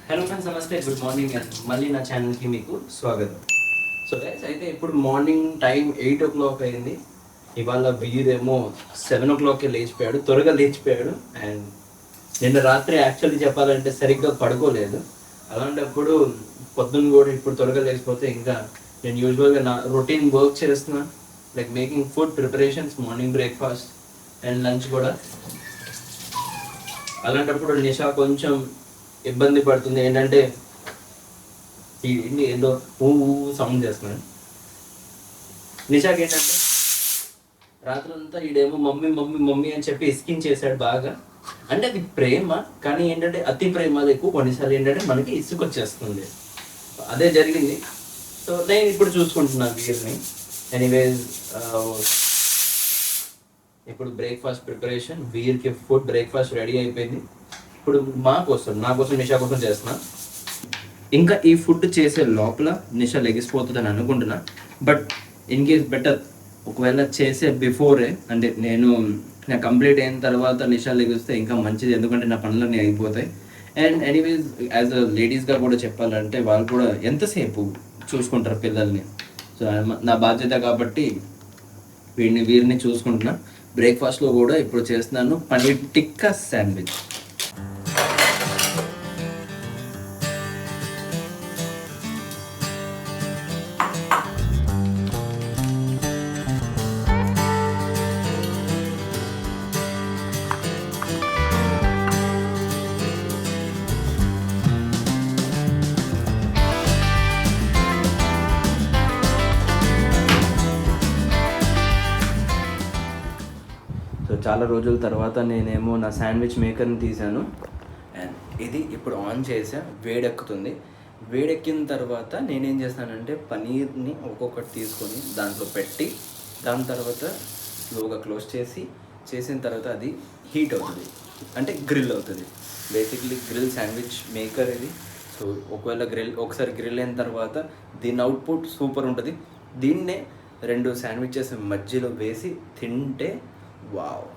Hello friends, నమస్తే, good morning and మళ్ళీ నా ఛానల్కి మీకు స్వాగతం. సో గైస్, అయితే ఇప్పుడు మార్నింగ్ టైం 8 o'clock అయింది. ఇవాళ వీరేమో 7 o'clockకే లేచిపోయాడు, త్వరగా లేచిపోయాడు. అండ్ నిన్న రాత్రి యాక్చువల్లీ చెప్పాలంటే సరిగ్గా పడుకోలేదు. అలాంటప్పుడు పొద్దున్న కూడా ఇప్పుడు త్వరగా లేచిపోతే ఇంకా నేను యూజువల్గా నా రొటీన్ వర్క్ చేస్తున్నా, like making food preparations, morning breakfast and lunch కూడా. అలాంటప్పుడు నిషా కొంచెం ఇబ్బంది పడుతుంది. ఏంటంటే ఏదో సౌండ్ చేస్తున్నాడు. నిషాకి ఏంటంటే రాత్రంతా ఈడేమో మమ్మీ మమ్మీ మమ్మీ అని చెప్పి ఇసికించేసాడు బాగా. అంటే అది ప్రేమ, కానీ ఏంటంటే అతి ప్రేమ ఎక్కువ కొన్నిసార్లు ఏంటంటే మనకి ఇసుకొచ్చేస్తుంది. అదే జరిగింది. సో నేను ఇప్పుడు చూసుకుంటున్నాను వీరిని. ఎనీవేస్, ఇప్పుడు బ్రేక్ఫాస్ట్ ప్రిపరేషన్, వీరికి ఫుడ్ బ్రేక్ఫాస్ట్ రెడీ అయిపోయింది. ఇప్పుడు నా కోసం నిషా కోసం చేస్తున్నా. ఇంకా ఈ ఫుడ్ చేసే లోపల నిషా లెగిసిపోతుందని అనుకుంటున్నా. బట్ ఇన్ కేస్ బెటర్ ఒకవేళ చేసే బిఫోరే, అంటే నా కంప్లీట్ అయిన తర్వాత నిషా లెగిస్తే ఇంకా మంచిది, ఎందుకంటే నా పనులన్నీ అయిపోతాయి. అండ్ ఎనీవేస్, యాజ్ అ లేడీస్గా కూడా చెప్పాలంటే వాళ్ళు కూడా ఎంతసేపు చూసుకుంటారు పిల్లల్ని. సో నా బాధ్యత కాబట్టి వీరిని చూసుకుంటున్నా. బ్రేక్ఫాస్ట్లో కూడా ఇప్పుడు చేస్తున్నాను పన్నీర్ టిక్కా శాండ్విచ్. సో చాలా రోజుల తర్వాత నేనేమో నా శాండ్విచ్ మేకర్ని తీసాను. అండ్ ఇది ఇప్పుడు ఆన్ చేసా, వేడెక్కుతుంది. వేడెక్కిన తర్వాత నేనేం చేస్తానంటే పనీర్ని ఒక్కొక్కటి తీసుకొని దాంట్లో పెట్టి, దాని తర్వాత స్లోగా క్లోజ్ చేసిన తర్వాత అది హీట్ అవుతుంది, అంటే గ్రిల్ అవుతుంది. బేసిక్లీ గ్రిల్ శాండ్విచ్ మేకర్ ఇది. సో ఒకసారి గ్రిల్ అయిన తర్వాత దీని అవుట్పుట్ సూపర్ ఉంటుంది. దీన్నే 2 శాండ్విచెస్ మధ్యలో వేసి తింటే wow.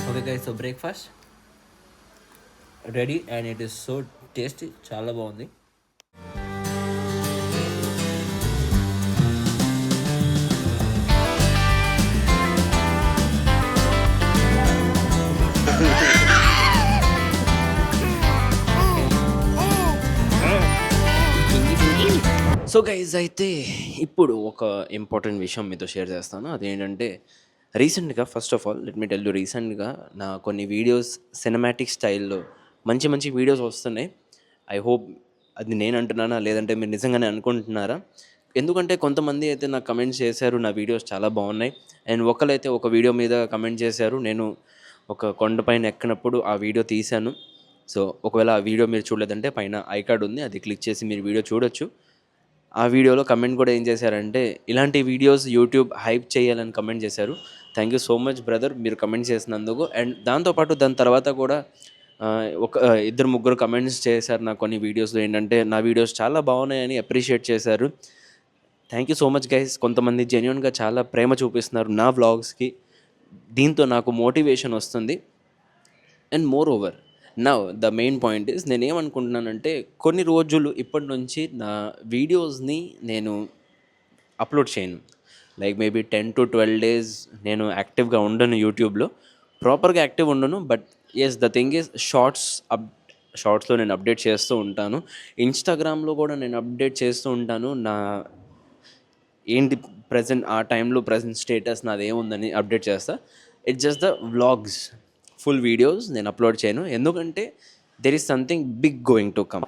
Okay guys, so breakfast ready and it is so tasty, చాలా బాగుంది. సో గైజ్, అయితే ఇప్పుడు ఒక ఇంపార్టెంట్ విషయం మీతో షేర్ చేస్తాను. అదేంటంటే రీసెంట్గా, first of all let me tell you, రీసెంట్గా నా కొన్ని వీడియోస్ సినిమాటిక్ స్టైల్లో మంచి మంచి వీడియోస్ వస్తున్నాయి. ఐ హోప్ అది నేను అంటున్నానా లేదంటే మీరు నిజంగానే అనుకుంటున్నారా? ఎందుకంటే కొంతమంది అయితే నాకు కమెంట్స్ చేశారు, నా వీడియోస్ చాలా బాగున్నాయి. అండ్ ఒకరైతే ఒక వీడియో మీద కమెంట్ చేశారు, నేను ఒక కొండపైన ఎక్కినప్పుడు ఆ వీడియో తీశాను. సో ఒకవేళ ఆ వీడియో మీరు చూడలేదంటే పైన ఐ కార్డ్ ఉంది, అది క్లిక్ చేసి మీరు వీడియో చూడొచ్చు. ఆ వీడియోలో కమెంట్ కూడా ఏం చేశారంటే, ఇలాంటి వీడియోస్ యూట్యూబ్ హైప్ చేయాలని కమెంట్ చేశారు. Thank you so much brother, మీరు కమెంట్ చేసినందుకు. అండ్ దాంతోపాటు దాని తర్వాత కూడా ఒక 2-3 కమెంట్స్ చేశారు నాకు కొన్ని వీడియోస్లో. ఏంటంటే నా వీడియోస్ చాలా బాగున్నాయని అప్రిషియేట్ చేశారు. Thank you so much guys. కొంతమంది జెన్యూన్గా చాలా ప్రేమ చూపిస్తున్నారు నా వ్లాగ్స్కి. దీంతో నాకు మోటివేషన్ వస్తుంది. And moreover now the main point is, నేనేమనుకుంటున్నానంటే కొన్ని రోజులు ఇప్పటి నుంచి నా వీడియోస్ని నేను అప్లోడ్ చేయను. లైక్ మేబీ 10 to 12 days నేను యాక్టివ్గా ఉండను యూట్యూబ్లో, ప్రాపర్గా యాక్టివ్ ఉండను. But yes, the thing is షార్ట్స్లో నేను అప్డేట్ చేస్తూ ఉంటాను. ఇన్స్టాగ్రామ్లో కూడా నేను అప్డేట్ చేస్తూ ఉంటాను. నా ఏంటి ప్రజెంట్ ఆ టైంలో ప్రజెంట్ స్టేటస్ నాది ఏముందని అప్డేట్ చేస్తా. It's just the vlogs, full videos నేను అప్లోడ్ చేయను, ఎందుకంటే there is something big going to come.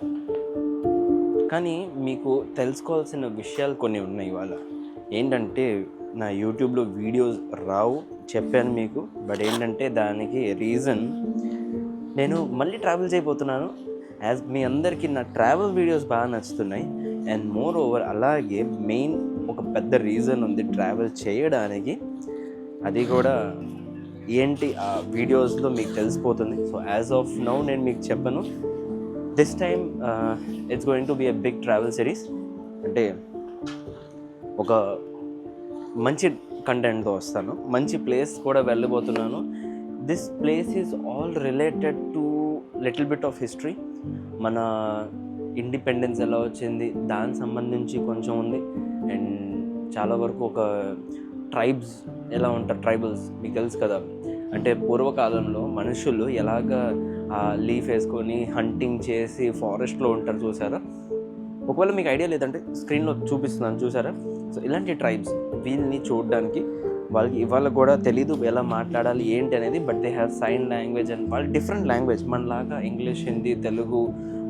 కానీ మీకు తెలుసుకోవాల్సిన విషయాలు కొన్ని ఉన్నాయి ఇవాళ. ఏంటంటే నా యూట్యూబ్లో వీడియోస్ రావు చెప్పాను మీకు. బట్ ఏంటంటే దానికి రీజన్, నేను మళ్ళీ ట్రావెల్ చేయబోతున్నాను. యాజ్ మీ అందరికీ నా ట్రావెల్ వీడియోస్ బాగా నచ్చుతున్నాయి. అండ్ మోర్ ఓవర్ అలాగే మెయిన్ ఒక పెద్ద రీజన్ ఉంది ట్రావెల్ చేయడానికి. అది కూడా ఏంటి ఆ వీడియోస్లో మీకు తెలిసిపోతుంది. సో యాజ్ ఆఫ్ నౌ నేను మీకు చెప్పను. This time it's going to be a big travel series. అంటే ఒక మంచి కంటెంట్తో వస్తాను, మంచి ప్లేస్ కూడా వెళ్ళబోతున్నాను. This place is all related to little bit of history. మన ఇండిపెండెన్స్ ఎలా వచ్చింది దానికి సంబంధించి కొంచెం ఉంది. అండ్ చాలా వరకు ఒక ట్రైబ్స్ ఎలా ఉంటారు, ట్రైబల్స్ మీకు తెలుసు కదా, అంటే పూర్వకాలంలో మనుషులు ఎలాగ లీఫ్ వేసుకొని హంటింగ్ చేసి ఫారెస్ట్లో ఉంటారు చూసారా. ఒకవేళ మీకు ఐడియా లేదంటే స్క్రీన్లో చూపిస్తున్నాను చూసారా. సో ఇలాంటి ట్రైబ్స్ వీళ్ళని చూడడానికి వాళ్ళకి ఇవాళ కూడా తెలీదు ఎలా మాట్లాడాలి ఏంటి అనేది. But they have sign language and వాళ్ళు డిఫరెంట్ లాంగ్వేజ్. మనలాగా English, Hindi, Telugu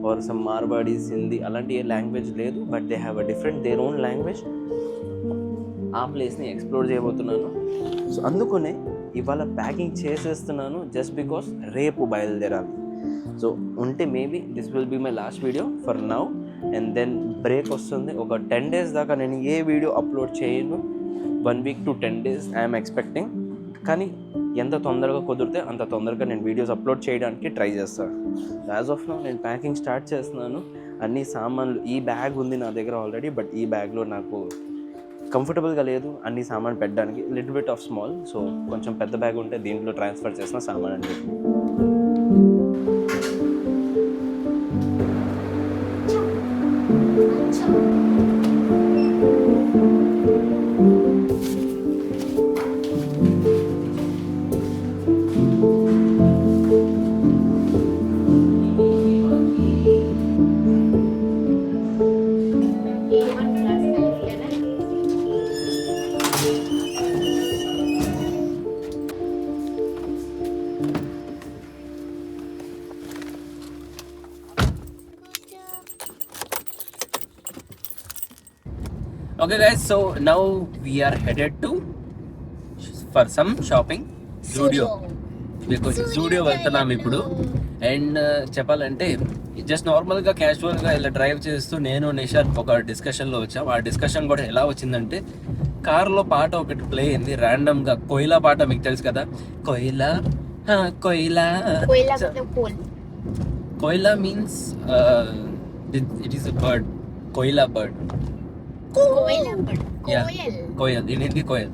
or some Marwaris Hindi అలాంటి ఏ లాంగ్వేజ్ లేదు. But they have a different their own language. ఆ ప్లేస్ని ఎక్స్ప్లోర్ చేయబోతున్నాను. సో అందుకనే ఇవాళ ప్యాకింగ్ చేసేస్తున్నాను జస్ట్ బికాస్ రేపు బయలుదేరాలి. సో ఉంటే maybe this will be my last video for now. And then break వస్తుంది. ఒక 10 days దాకా నేను ఏ వీడియో అప్లోడ్ చేయను. 1 week to 10 days I'm expecting. కానీ ఎంత తొందరగా కుదిరితే అంత తొందరగా నేను వీడియోస్ అప్లోడ్ చేయడానికి ట్రై చేస్తాను. యాజ్ ఆఫ్ నౌ నేను ప్యాకింగ్ స్టార్ట్ చేస్తున్నాను. అన్ని సామాన్లు, ఈ బ్యాగ్ ఉంది నా దగ్గర ఆల్రెడీ, బట్ ఈ బ్యాగ్లో నాకు కంఫర్టబుల్గా లేదు అన్ని సామాన్ పెట్టడానికి. Little bit of small. So కొంచెం పెద్ద బ్యాగ్ ఉంటే దీంట్లో ట్రాన్స్ఫర్ చేసిన సామాన్ అని చెప్పి. Okay guys, so now we are headed to for some shopping. Zudio. Because Zudio వెళ్తున్నాం ఇప్పుడు. అండ్ చెప్పాలంటే జస్ట్ నార్మల్గా క్యాజువల్గా ఇలా డ్రైవ్ చేస్తూ నేను నిషాద్ ఒక డిస్కషన్లో వచ్చాం. ఆ డిస్కషన్ కూడా ఎలా వచ్చిందంటే కార్లో పాట ఒకటి ప్లే అయింది ర్యాండమ్గా. కోయిలా పాట మీకు తెలుసు కదా, కోయిలా కోయిలా. కోయిలా means it is a bird. కోయిలా bird, koel in Hindi koel.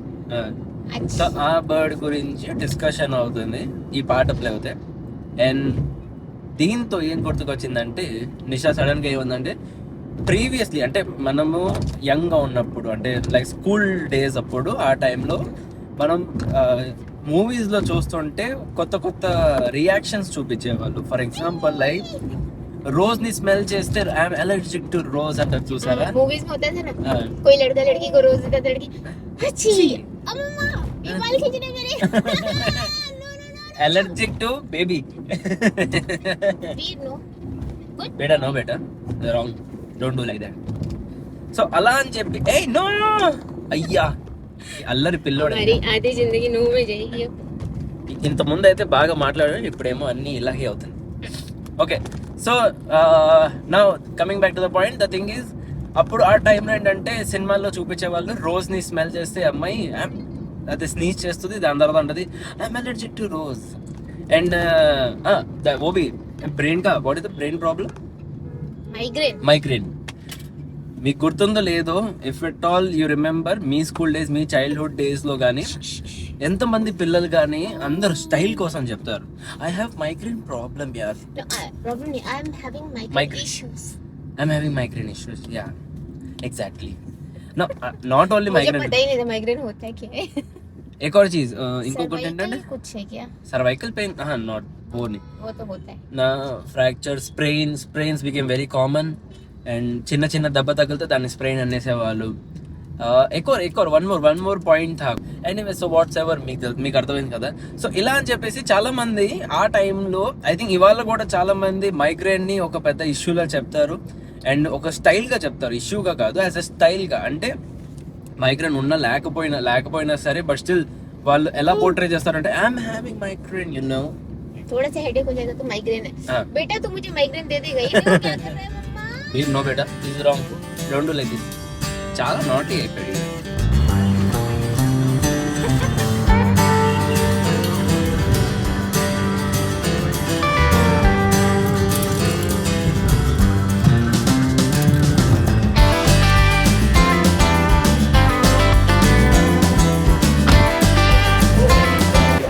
So ఆ బర్డ్ గురించి డిస్కషన్ అవుతుంది ఈ పాట ప్లే అవుతాయి. అండ్ దీంతో ఏం గుర్తుకొచ్చిందంటే నిషా సడన్గా ఏముందంటే ప్రీవియస్లీ అంటే మనము యంగ్గా ఉన్నప్పుడు అంటే లైక్ స్కూల్ డేస్ అప్పుడు ఆ టైంలో మనం మూవీస్లో చూస్తుంటే కొత్త కొత్త రియాక్షన్స్ చూపించేవాళ్ళు. ఫర్ ఎగ్జాంపుల్ లైక్ रोज नी स्मेल చేస్తే I am allergic to rose అంటారు చూసారా. मूवीज में होता है ना, कोई लड़का लड़की को रोज देता है, लड़की अच्छी अम्मा ये बाल खींचने मेरे allergic to baby. read no good beta no beta wrong, don't do like that. so అలా అని చెప్పి ఏ నో అయ్యా అల్లరి పిల్లోడు మరి ఆది జిందగీ నువ్వు మే जाएगी. ఇంత ముందు అయితే బాగా మాట్లాడాను, ఇప్పుడేమో అన్ని ఇలాగే అవుతుంది. Okay, so now coming back to the point, the thing is అప్పుడు ఆ టైంలో ఏంటంటే సినిమాల్లో చూపించే వాళ్ళు రోజ్ని స్మెల్ చేస్తే అమ్మాయి అది స్నీచ్ చేస్తుంది, దాని తర్వాత ఉంటుంది I'm allergic to rose. And ఓబీ బ్రెయిన్ కా what is the brain problem? Migraine. మీకు గుర్తుందో లేదో, if at all you remember మీ స్కూల్ డేస్, మీ చైల్డ్హుడ్ డేస్లో కానీ ఎంతమంది పిల్లలు కానీ అందరు స్టైల్ కోసం చెప్తారు ఐ హ్యావ్ మైగ్రేన్ ప్రాబ్లమ్ యార్. I'm having migraine issues. Yeah, exactly. No, not only migraine. मुझे पता ही नहीं था migraine होता है क्या है. एक और चीज इनको कंटेंट कुछ है क्या? सर्वाइकल पेन, हाँ नॉट वो नहीं, वो तो होता है ना. Fracture sprains became very common. And చిన్న చిన్న దెబ్బ తగిలితే దాన్ని స్ప్రెయిన్ అనేసేవాళ్ళు. ఎక్కువ వన్ మోర్ పాయింట్ థా. ఎనీవే, సో వాట్స్ ఎవర్, మీకు అర్థమైంది కదా. సో ఇలా అని చెప్పేసి చాలా మంది ఆ టైంలో, ఐ థింక్ ఇవాళ కూడా చాలా మంది మైగ్రేన్ ని ఒక పెద్ద ఇష్యూలా చెప్తారు అండ్ ఒక స్టైల్గా చెప్తారు, ఇష్యూగా కాదు, యాజ్ ఎ స్టైల్గా. అంటే మైగ్రేన్ ఉన్నా లేకపోయినా సరే, బట్ స్టిల్ వాళ్ళు ఎలా పోర్ట్రే చేస్తారంటే I'm having migraine, you know. थोड़ा सा हेडेक हो जाएगा तो माइग्रेन है. बेटा तू मुझे माइग्रेन दे देगा, ये क्या कर रहा है मम्मा? No beta, this is wrong. Don't do like this. చాలా నాటీ అయిపోయాడు.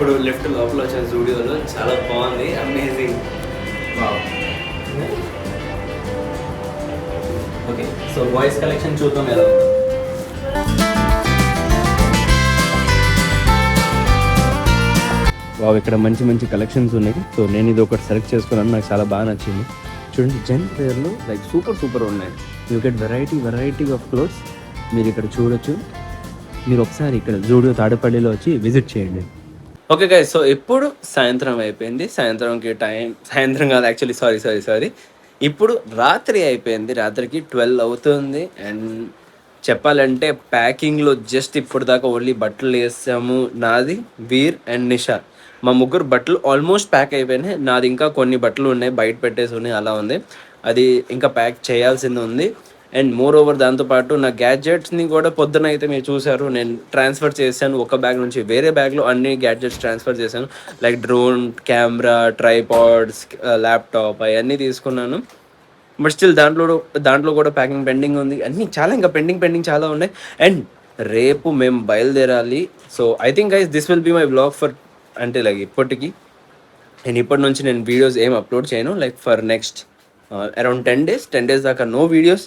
ఇప్పుడు లెఫ్ట్ లోపల వచ్చిన స్టూడియోలో చాలా బాగుంది, amazing. Okay, so boys collection చూద్దాం ఎలా. వావ్, ఇక్కడ మంచి మంచి కలెక్షన్స్ ఉన్నాయి. సో నేను ఇది ఒకటి సెలెక్ట్ చేసుకున్నాను, నాకు చాలా బాగా నచ్చింది. చూడండి, జెంట్ వేర్లో లైక్ సూపర్ ఉన్నాయి. You get variety of clothes. మీరు ఇక్కడ చూడొచ్చు. మీరు ఒకసారి ఇక్కడ జూడియో తాడేపల్లిలో వచ్చి విజిట్ చేయండి. ఓకే గైస్, సో ఇప్పుడు సాయంత్రం అయిపోయింది. సాయంత్రంకి టైం, సాయంత్రం కాదు యాక్చువల్లీ, సారీ, ఇప్పుడు రాత్రి అయిపోయింది. రాత్రికి 12 అవుతుంది. అండ్ చెప్పాలంటే ప్యాకింగ్లో జస్ట్ ఇప్పుడు దాకా ఓన్లీ బట్టలు వేసాము. నాది, వీర్ అండ్ నిషా, మా ముగ్గురు బట్టలు ఆల్మోస్ట్ ప్యాక్ అయిపోయినాయి. నాది ఇంకా కొన్ని బట్టలు ఉన్నాయి, బయట పెట్టేసి ఉన్నాయి, అలా ఉంది. అది ఇంకా ప్యాక్ చేయాల్సింది ఉంది. అండ్ మోర్ ఓవర్ దాంతోపాటు నా గ్యాడ్జెట్స్ని కూడా పొద్దున అయితే మీరు చూసారు, నేను ట్రాన్స్ఫర్ చేశాను. ఒక బ్యాగ్ నుంచి వేరే బ్యాగ్లో అన్ని గ్యాడ్జెట్స్ ట్రాన్స్ఫర్ చేశాను. Like drone, camera, tripods, laptop అవన్నీ తీసుకున్నాను. బట్ స్టిల్ దాంట్లో కూడా ప్యాకింగ్ పెండింగ్ ఉంది. అన్నీ చాలా ఇంకా పెండింగ్ చాలా ఉన్నాయి. అండ్ రేపు మేము బయలుదేరాలి. So I think guys this will be my blog for, అంటే లైక్ ఇప్పటికి నేను ఇప్పటి నుంచి నేను వీడియోస్ ఏం అప్లోడ్ చేయను. Like for next around 10 days దాకా నో వీడియోస్.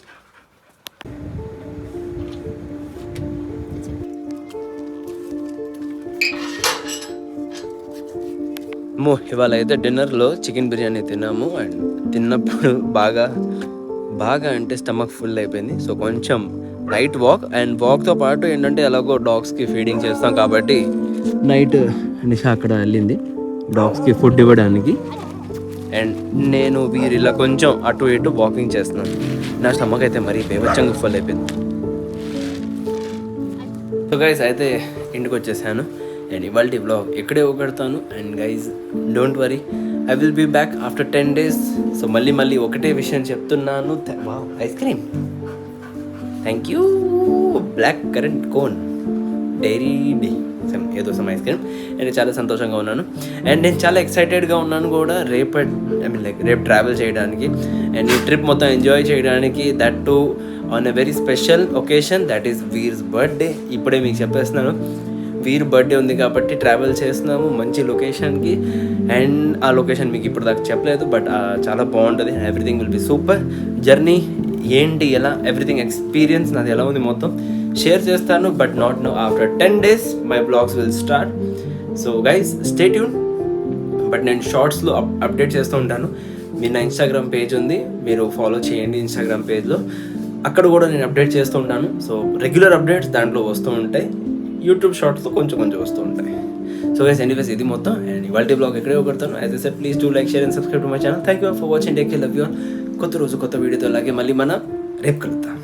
ఇవాళ అయితే డిన్నర్లో చికెన్ బిర్యానీ తిన్నాము. అండ్ తిన్నప్పుడు బాగా అంటే స్టమక్ ఫుల్ అయిపోయింది. సో కొంచెం నైట్ వాక్, అండ్ వాక్తో పాటు ఏంటంటే ఎలాగో డాగ్స్కి ఫీడింగ్ చేస్తాం కాబట్టి నైట్ నిషా అక్కడ వెళ్ళింది డాగ్స్కి ఫుడ్ ఇవ్వడానికి. అండ్ నేను వీరిలా కొంచెం అటు ఇటు వాకింగ్ చేస్తున్నాను. నా స్టమక్ అయితే మరీ బేవచ్చంగా ఫుల్ అయిపోయింది. సో గైస్ అయితే ఇంటికి వచ్చేసాను. అండ్ ఇవాళ వ్లాగ్ ఇక్కడే ఒకడతాను. And guys don't worry, I will be back after 10 days. So మళ్ళీ ఒకటే విషయం చెప్తున్నాను. Ice cream, thank you. Blackcurrant cone dairy ఏదో సమ్ ఐస్ క్రీమ్. నేను చాలా సంతోషంగా ఉన్నాను. అండ్ నేను చాలా ఎక్సైటెడ్గా ఉన్నాను కూడా రేపు ట్రావెల్ చేయడానికి అండ్ ఈ ట్రిప్ మొత్తం ఎంజాయ్ చేయడానికి. That to on a very special occasion, that is Veer's birthday. ఇప్పుడే మీకు చెప్పేస్తున్నాను, వీర్ బర్త్డే ఉంది కాబట్టి ట్రావెల్ చేస్తున్నాము మంచి లొకేషన్కి. అండ్ ఆ లొకేషన్ మీకు ఇప్పుడు దాకా చెప్పలేదు, బట్ చాలా బాగుంటుంది. Everything will be super. Journey ఏంటి, ఎలా, ఎవ్రీథింగ్ ఎక్స్పీరియన్స్ నాది ఎలా ఉంది మొత్తం షేర్ చేస్తాను. But not no, after 10 days my blogs will start. So guys stay tune. But నేను షార్ట్స్లో అప్డేట్ చేస్తూ ఉంటాను. మీరు నా ఇన్స్టాగ్రామ్ పేజ్ ఉంది, మీరు ఫాలో చేయండి ఇన్స్టాగ్రామ్ పేజ్లో. అక్కడ కూడా నేను అప్డేట్ చేస్తూ ఉంటాను. సో రెగ్యులర్ అప్డేట్స్ దాంట్లో వస్తూ ఉంటాయి. యూట్యూబ్ షార్ట్స్తో కొంచెం వస్తూ ఉంటాయి. సో గైస్ ఎనీవేస్ ఇది మొత్తం. అండ్ ఇవాళ బ్లాగ్ ఎక్కడే కొడతాను. As I said, please do like, share and subscribe to my channel. Thank you for watching. Take care, love you all. కొత్త రోజు కొత్త వీడియోతో అలాగే మళ్ళీ మనం రేపు కలుద్దాం.